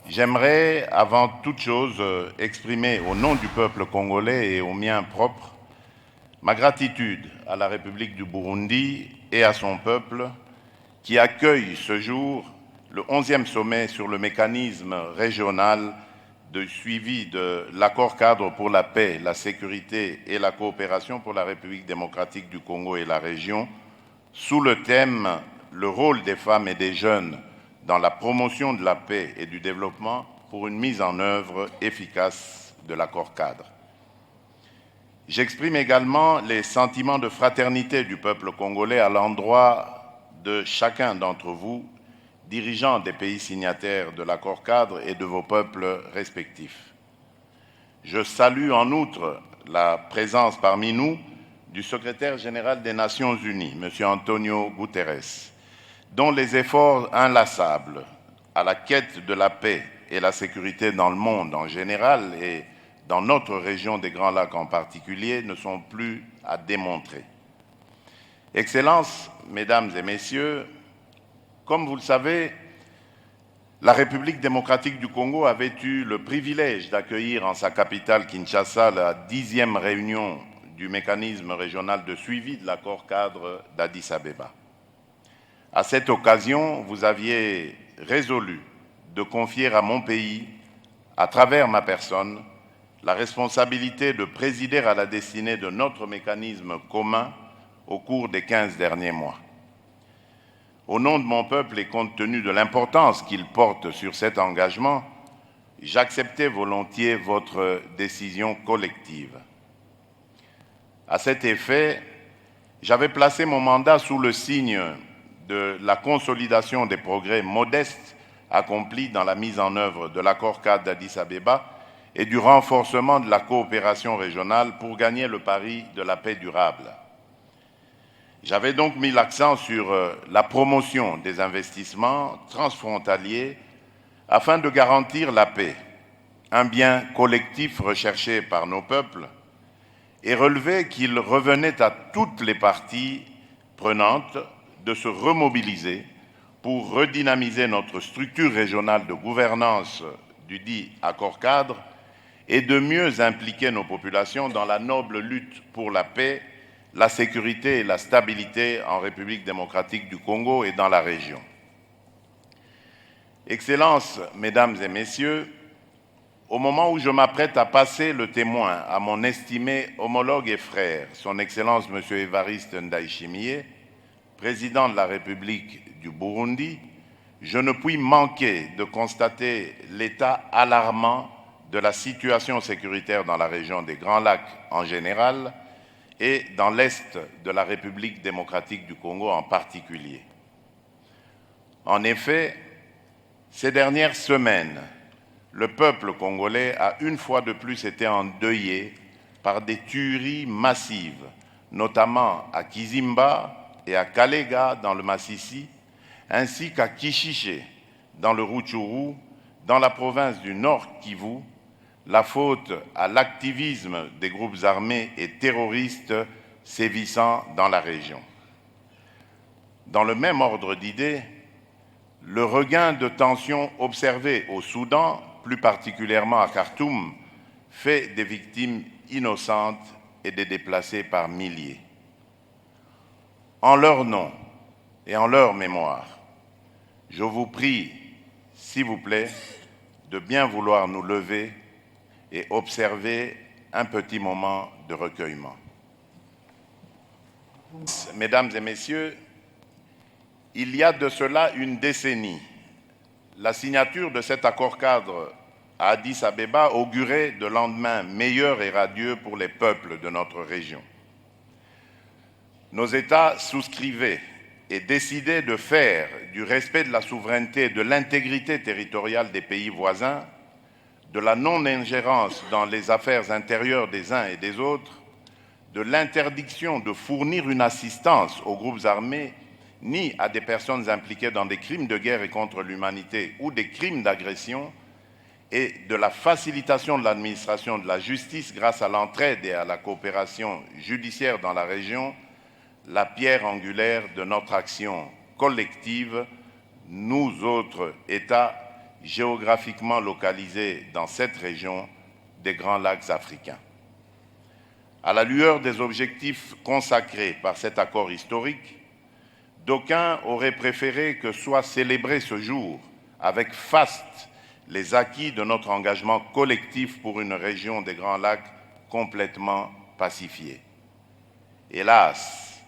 J'aimerais, avant toute chose, exprimer au nom du peuple congolais et au mien propre ma gratitude à la République du Burundi et à son peuple qui accueille ce jour le 11e sommet sur le mécanisme régional de suivi de l'accord cadre pour la paix, la sécurité et la coopération pour la République démocratique du Congo et la région, sous le thème « Le rôle des femmes et des jeunes dans la promotion de la paix et du développement pour une mise en œuvre efficace de l'accord cadre ». J'exprime également les sentiments de fraternité du peuple congolais à l'endroit de chacun d'entre vous, dirigeants des pays signataires de l'accord cadre et de vos peuples respectifs. Je salue en outre la présence parmi nous du secrétaire général des Nations Unies, M. Antonio Guterres, dont les efforts inlassables à la quête de la paix et la sécurité dans le monde en général et dans notre région des Grands Lacs en particulier ne sont plus à démontrer. Excellences, Mesdames et Messieurs, comme vous le savez, la République démocratique du Congo avait eu le privilège d'accueillir en sa capitale Kinshasa la 10e réunion du mécanisme régional de suivi de l'accord cadre d'Addis Abeba. À cette occasion, vous aviez résolu de confier à mon pays, à travers ma personne, la responsabilité de présider à la destinée de notre mécanisme commun au cours des 15 derniers mois. Au nom de mon peuple et compte tenu de l'importance qu'il porte sur cet engagement, j'acceptais volontiers votre décision collective. À cet effet, j'avais placé mon mandat sous le signe de la consolidation des progrès modestes accomplis dans la mise en œuvre de l'accord cadre d'Addis Abeba et du renforcement de la coopération régionale pour gagner le pari de la paix durable. J'avais donc mis l'accent sur la promotion des investissements transfrontaliers afin de garantir la paix, un bien collectif recherché par nos peuples, et relevé qu'il revenait à toutes les parties prenantes de se remobiliser pour redynamiser notre structure régionale de gouvernance du dit accord cadre et de mieux impliquer nos populations dans la noble lutte pour la paix, la sécurité et la stabilité en République démocratique du Congo et dans la région. Excellences, Mesdames et Messieurs, au moment où je m'apprête à passer le témoin à mon estimé homologue et frère, son Excellence M. Évariste Ndayishimiye, président de la République du Burundi, je ne puis manquer de constater l'état alarmant de la situation sécuritaire dans la région des Grands Lacs en général et dans l'Est de la République démocratique du Congo en particulier. En effet, ces dernières semaines, le peuple congolais a une fois de plus été endeuillé par des tueries massives, notamment à Kizimba et à Kalega dans le Massissi, ainsi qu'à Kishiché dans le Rutshuru, dans la province du Nord Kivu, la faute à l'activisme des groupes armés et terroristes sévissant dans la région. Dans le même ordre d'idées, le regain de tensions observé au Soudan, plus particulièrement à Khartoum, fait des victimes innocentes et des déplacés par milliers. En leur nom et en leur mémoire, je vous prie, s'il vous plaît, de bien vouloir nous lever et observer un petit moment de recueillement. Mesdames et Messieurs, il y a de cela une décennie, la signature de cet accord cadre à Addis Abeba augurait de lendemains meilleurs et radieux pour les peuples de notre région. Nos États souscrivaient et décidaient de faire du respect de la souveraineté et de l'intégrité territoriale des pays voisins, de la non-ingérence dans les affaires intérieures des uns et des autres, de l'interdiction de fournir une assistance aux groupes armés ni à des personnes impliquées dans des crimes de guerre et contre l'humanité ou des crimes d'agression, et de la facilitation de l'administration de la justice grâce à l'entraide et à la coopération judiciaire dans la région, la pierre angulaire de notre action collective, nous autres États géographiquement localisés dans cette région des Grands Lacs africains. À la lueur des objectifs consacrés par cet accord historique, d'aucuns auraient préféré que soit célébré ce jour avec faste les acquis de notre engagement collectif pour une région des Grands Lacs complètement pacifiée. Hélas,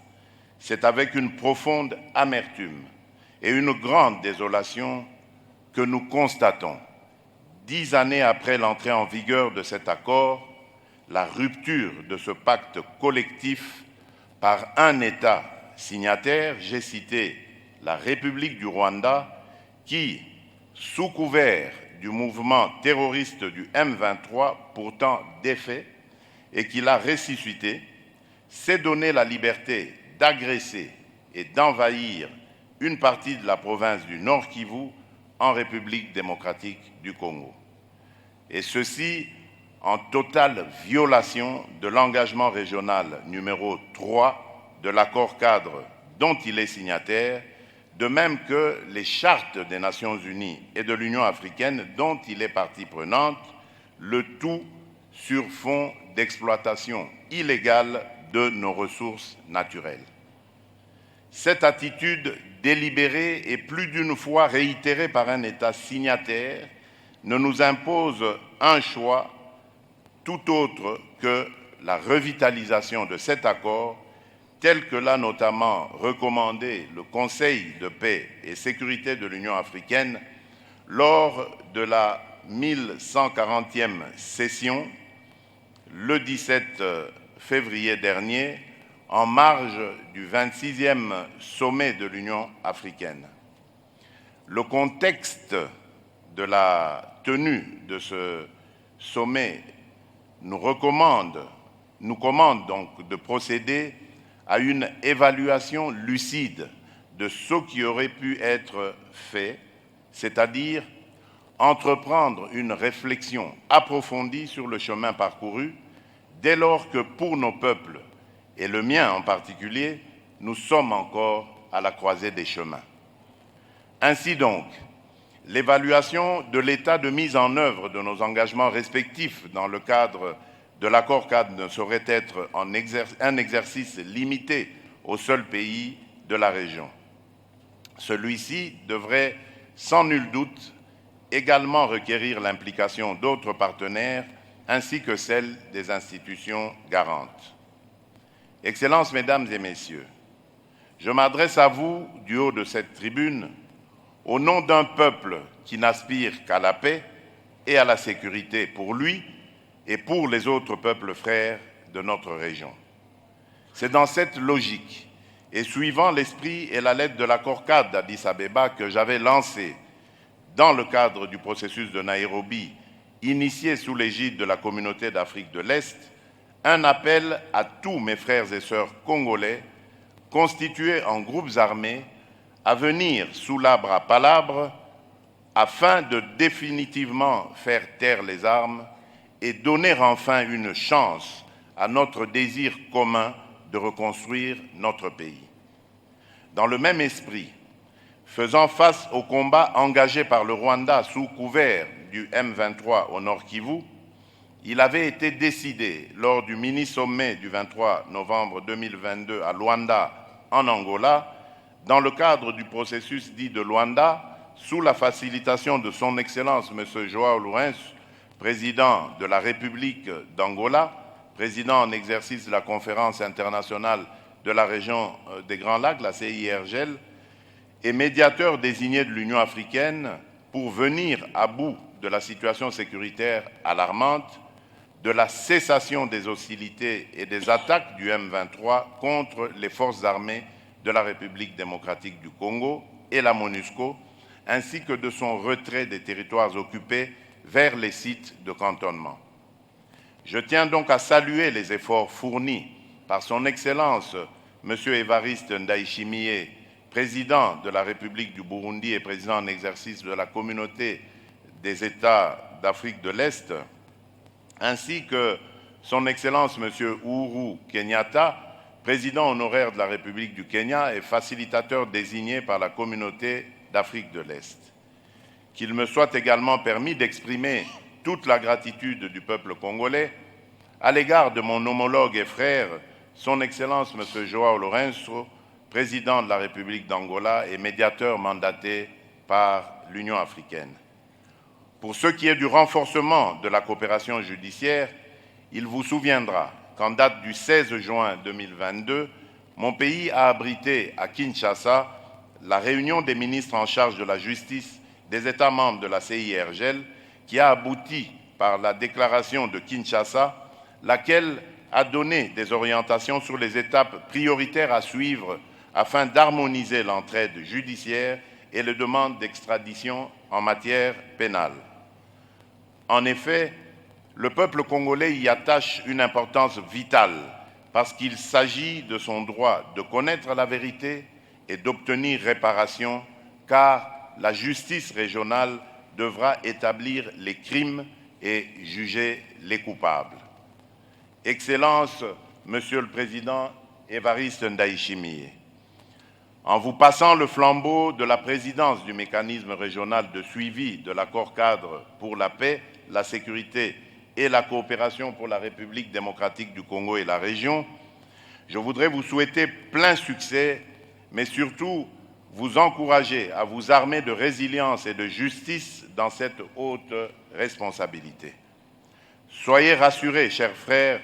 c'est avec une profonde amertume et une grande désolation que nous constatons, 10 années après l'entrée en vigueur de cet accord, la rupture de ce pacte collectif par un État signataire, j'ai cité la République du Rwanda, qui, sous couvert du mouvement terroriste du M23, pourtant défait, et qui l'a ressuscité, s'est donné la liberté d'agresser et d'envahir une partie de la province du Nord Kivu en République démocratique du Congo. Et ceci en totale violation de l'engagement régional numéro 3 de l'accord cadre dont il est signataire, de même que les chartes des Nations Unies et de l'Union africaine dont il est partie prenante, le tout sur fond d'exploitation illégale de nos ressources naturelles. Cette attitude délibérée et plus d'une fois réitérée par un État signataire ne nous impose un choix tout autre que la revitalisation de cet accord, tel que l'a notamment recommandé le Conseil de paix et sécurité de l'Union africaine lors de la 1140e session, le 17 février dernier, en marge du 26e sommet de l'Union africaine. Le contexte de la tenue de ce sommet nous commande donc de procéder à une évaluation lucide de ce qui aurait pu être fait, c'est-à-dire entreprendre une réflexion approfondie sur le chemin parcouru, dès lors que pour nos peuples, et le mien en particulier, nous sommes encore à la croisée des chemins. Ainsi donc, l'évaluation de l'état de mise en œuvre de nos engagements respectifs dans le cadre de l'accord cadre ne saurait être un exercice limité au seul pays de la région. Celui-ci devrait, sans nul doute, également requérir l'implication d'autres partenaires ainsi que celle des institutions garantes. Excellences, Mesdames et Messieurs, je m'adresse à vous du haut de cette tribune au nom d'un peuple qui n'aspire qu'à la paix et à la sécurité pour lui et pour les autres peuples frères de notre région. C'est dans cette logique et suivant l'esprit et la lettre de l'accord cadre d'Addis Abeba que j'avais lancé dans le cadre du processus de Nairobi, initié sous l'égide de la Communauté d'Afrique de l'Est, un appel à tous mes frères et sœurs congolais constitués en groupes armés à venir sous l'arbre à palabres afin de définitivement faire taire les armes et donner enfin une chance à notre désir commun de reconstruire notre pays. Dans le même esprit, faisant face au combat engagé par le Rwanda sous couvert du M23 au Nord Kivu, il avait été décidé lors du mini-sommet du 23 novembre 2022 à Luanda, en Angola, dans le cadre du processus dit de Luanda, sous la facilitation de son Excellence M. João Lourenço, président de la République d'Angola, président en exercice de la Conférence internationale de la région des Grands Lacs, la CIRGL, et médiateur désigné de l'Union africaine pour venir à bout de la situation sécuritaire alarmante, de la cessation des hostilités et des attaques du M23 contre les forces armées de la République démocratique du Congo et la MONUSCO, ainsi que de son retrait des territoires occupés vers les sites de cantonnement. Je tiens donc à saluer les efforts fournis par son Excellence M. Évariste Ndayishimiye, président de la République du Burundi et président en exercice de la Communauté des États d'Afrique de l'Est, ainsi que son Excellence M. Uhuru Kenyatta, président honoraire de la République du Kenya et facilitateur désigné par la Communauté d'Afrique de l'Est, qu'il me soit également permis d'exprimer toute la gratitude du peuple congolais à l'égard de mon homologue et frère, son Excellence M. João Lourenço, président de la République d'Angola et médiateur mandaté par l'Union africaine. Pour ce qui est du renforcement de la coopération judiciaire, il vous souviendra qu'en date du 16 juin 2022, mon pays a abrité à Kinshasa la réunion des ministres en charge de la justice des États membres de la CIRGL qui a abouti par la déclaration de Kinshasa, laquelle a donné des orientations sur les étapes prioritaires à suivre afin d'harmoniser l'entraide judiciaire et les demandes d'extradition en matière pénale. En effet, le peuple congolais y attache une importance vitale parce qu'il s'agit de son droit de connaître la vérité et d'obtenir réparation, car la justice régionale devra établir les crimes et juger les coupables. Excellence, Monsieur le Président Évariste Ndayishimiye, en vous passant le flambeau de la présidence du mécanisme régional de suivi de l'accord-cadre pour la paix, la sécurité et la coopération pour la République démocratique du Congo et la région, je voudrais vous souhaiter plein succès, mais surtout vous encourager à vous armer de résilience et de justice dans cette haute responsabilité. Soyez rassurés, chers frères,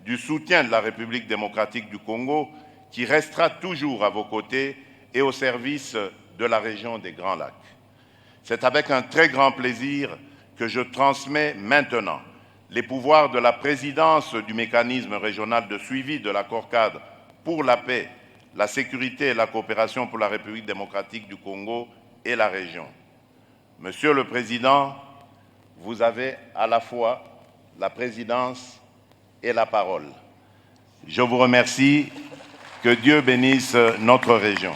du soutien de la République démocratique du Congo qui restera toujours à vos côtés et au service de la région des Grands Lacs. C'est avec un très grand plaisir que je transmets maintenant les pouvoirs de la présidence du mécanisme régional de suivi de l'accord-cadre pour la paix, la sécurité et la coopération pour la République démocratique du Congo et la région. Monsieur le Président, vous avez à la fois la présidence et la parole. Je vous remercie. Que Dieu bénisse notre région.